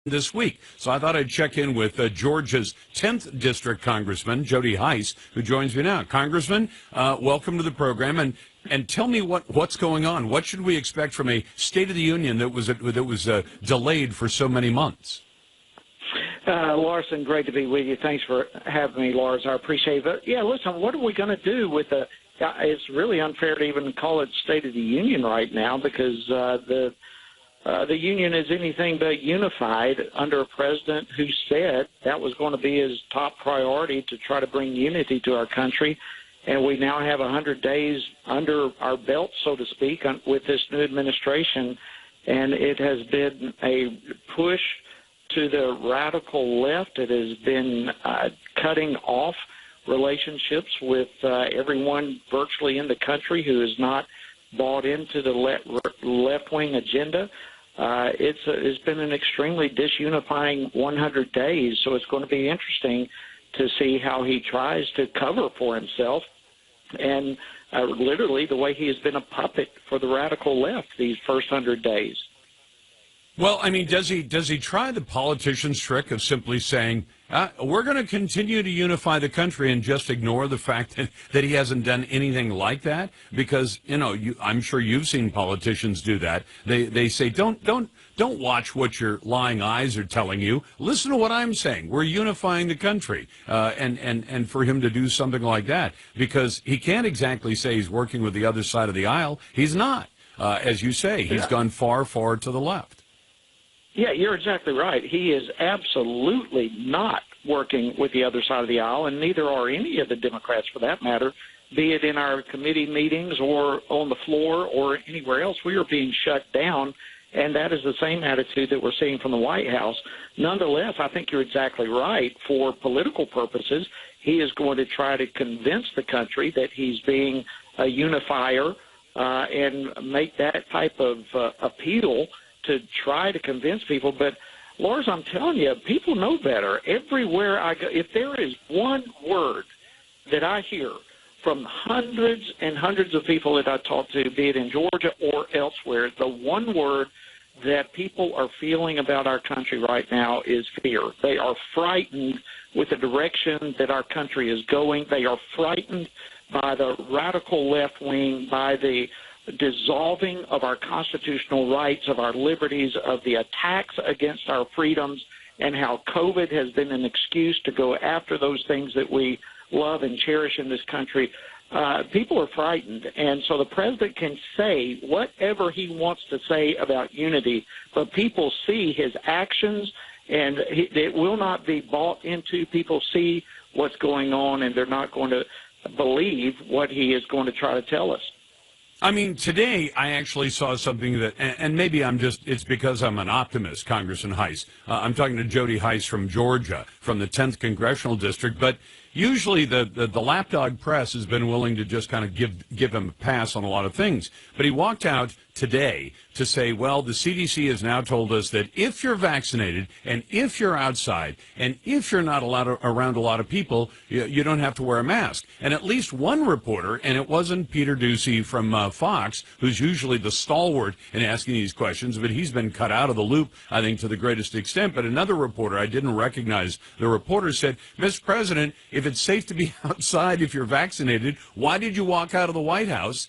this week. So I thought I'd check in with Georgia's 10th District Congressman, Jody Hice, who joins me now. Congressman, welcome to the program, and tell me what's going on. What should we expect from a State of the Union that was delayed for so many months? Larson, great to be with you. Thanks for having me, Lars. I appreciate it. Yeah, listen, what are we going to do with the it's really unfair to even call it State of the Union right now because the union is anything but unified under a president who said that was going to be his top priority to try to bring unity to our country. And we now have 100 days under our belt, so to speak, with this new administration. And it has been a push to the radical left. It has been cutting off relationships with everyone virtually in the country who has not bought into the left-wing agenda. It's been an extremely disunifying 100 days, so it's going to be interesting to see how he tries to cover for himself and literally the way he has been a puppet for the radical left these first 100 days. Well, I mean, does he try the politician's trick of simply saying, we're going to continue to unify the country and just ignore the fact that he hasn't done anything like that? Because, I'm sure you've seen politicians do that. They say, don't watch what your lying eyes are telling you. Listen to what I'm saying. We're unifying the country. And for him to do something like that, because he can't exactly say he's working with the other side of the aisle. He's not. As you say, he's gone far, far to the left. Yeah, you're exactly right. He is absolutely not working with the other side of the aisle, and neither are any of the Democrats for that matter, be it in our committee meetings or on the floor or anywhere else. We are being shut down, and that is the same attitude that we're seeing from the White House. Nonetheless, I think you're exactly right. For political purposes, he is going to try to convince the country that he's being a unifier and make that type of appeal to try to convince people. But, Lars, I'm telling you, people know better. Everywhere I go, if there is one word that I hear from hundreds and hundreds of people that I talk to, be it in Georgia or elsewhere, the one word that people are feeling about our country right now is fear. They are frightened with the direction that our country is going. They are frightened by the radical left wing, by the dissolving of our constitutional rights, of our liberties, of the attacks against our freedoms, and how COVID has been an excuse to go after those things that we love and cherish in this country. People are frightened, and so the president can say whatever he wants to say about unity, but people see his actions, and it will not be bought into. People see what's going on, and they're not going to believe what he is going to try to tell us. I mean, today I actually saw something that, and maybe it's because I'm an optimist, Congressman Hice. I'm talking to Jody Hice from Georgia, from the 10th Congressional District, but usually the lapdog press has been willing to just kind of give him a pass on a lot of things. But he walked out today to say, well, the CDC has now told us that if you're vaccinated and if you're outside and if you're not around a lot of people, you don't have to wear a mask. And at least one reporter, and it wasn't Peter Ducey from Fox, who's usually the stalwart in asking these questions, but he's been cut out of the loop, I think, to the greatest extent. But another reporter, I didn't recognize the reporter, said, Mr. President, if it's safe to be outside if you're vaccinated, why did you walk out of the White House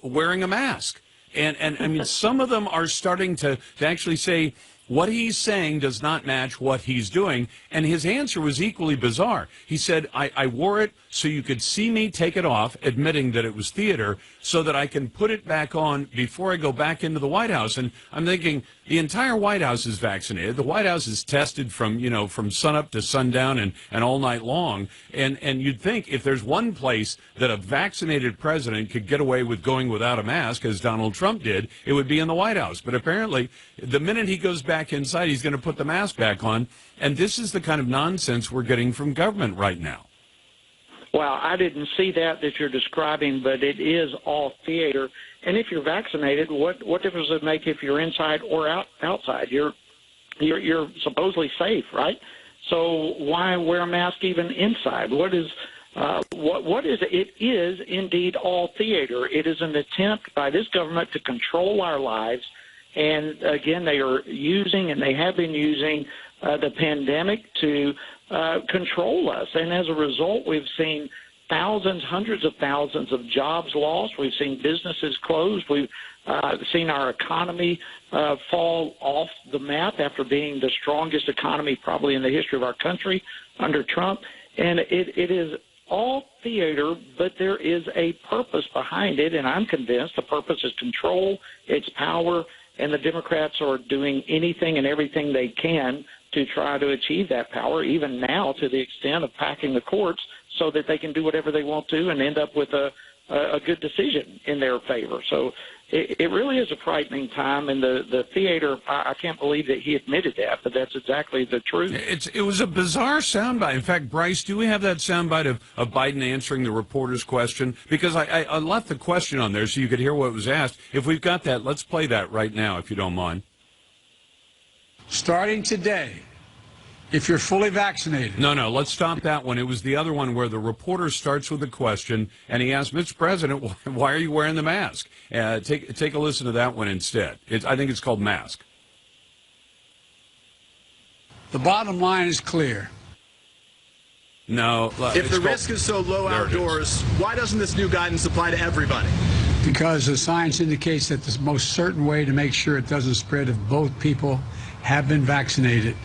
wearing a mask? And I mean, some of them are starting to actually say what he's saying does not match what he's doing. And his answer was equally bizarre. He said, I wore it so you could see me take it off, admitting that it was theater, so that I can put it back on before I go back into the White House. And I'm thinking, the entire White House is vaccinated. The White House is tested from sunup to sundown and all night long. And you'd think if there's one place that a vaccinated president could get away with going without a mask, as Donald Trump did, it would be in the White House. But apparently, the minute he goes back inside, he's going to put the mask back on. And this is the kind of nonsense we're getting from government right now. Well, I didn't see that you're describing, but it is all theater. And if you're vaccinated, what difference does it make if you're inside or outside? You're supposedly safe, right? So why wear a mask even inside? What is it? It is indeed all theater. It is an attempt by this government to control our lives And again, they are using, and they have been using, the pandemic to control us. And as a result, we've seen thousands, hundreds of thousands of jobs lost. We've seen businesses closed. We've seen our economy fall off the map after being the strongest economy probably in the history of our country under Trump. And it is all theater, but there is a purpose behind it, and I'm convinced the purpose is control, it's power, and the Democrats are doing anything and everything they can to try to achieve that power, even now to the extent of packing the courts so that they can do whatever they want to and end up with a good decision in their favor. So it really is a frightening time, and the theater, I can't believe that he admitted that, but that's exactly the truth. It was a bizarre soundbite. In fact, Bryce, do we have that soundbite of Biden answering the reporter's question? Because I left the question on there so you could hear what was asked. If we've got that, let's play that right now, if you don't mind. Starting today, if you're fully vaccinated. No, let's stop that one. It was the other one where the reporter starts with a question, and he asks, Mr. President, why are you wearing the mask? Take a listen to that one instead. I think it's called Mask. The bottom line is clear. No. If the risk is so low outdoors, why doesn't this new guidance apply to everybody? Because the science indicates that the most certain way to make sure it doesn't spread if both people have been vaccinated,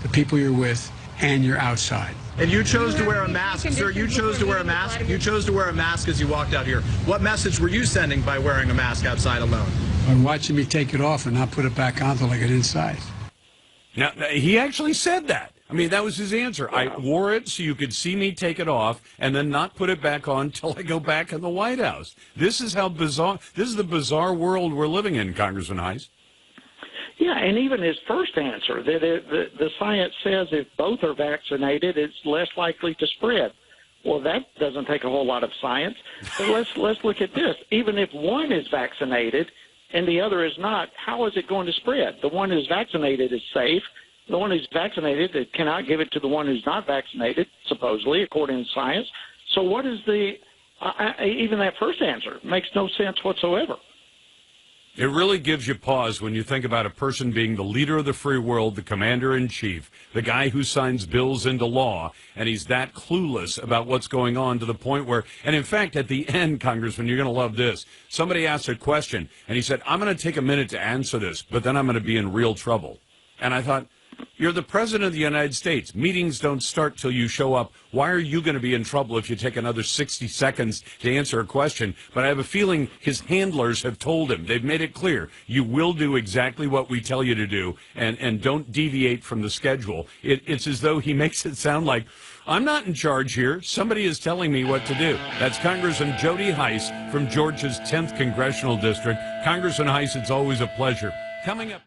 the people you're with, and you're outside. And you chose to wear a mask, sir. You chose to wear a mask. You chose to wear a mask as you walked out here. What message were you sending by wearing a mask outside alone? By watching me take it off and not put it back on until I get inside. Now, he actually said that. I mean, that was his answer. I wore it so you could see me take it off and then not put it back on until I go back in the White House. This is how bizarre. This is the bizarre world we're living in, Congressman Hice. Yeah, and even his first answer, the science says if both are vaccinated, it's less likely to spread. Well, that doesn't take a whole lot of science. So let's look at this. Even if one is vaccinated and the other is not, how is it going to spread? The one who's vaccinated is safe. The one who's vaccinated cannot give it to the one who's not vaccinated, supposedly, according to science. So what is even that first answer makes no sense whatsoever. It really gives you pause when you think about a person being the leader of the free world, the commander-in-chief, the guy who signs bills into law, and he's that clueless about what's going on to the point where, and in fact, at the end, Congressman, you're going to love this. Somebody asked a question, and he said, I'm going to take a minute to answer this, but then I'm going to be in real trouble. And I thought, you're the president of the United States. Meetings don't start till you show up. Why are you going to be in trouble if you take another 60 seconds to answer a question? But I have a feeling his handlers have told him. They've made it clear. You will do exactly what we tell you to do, and don't deviate from the schedule. It's as though he makes it sound like, I'm not in charge here. Somebody is telling me what to do. That's Congressman Jody Hice from Georgia's 10th Congressional District. Congressman Hice, it's always a pleasure. Coming up.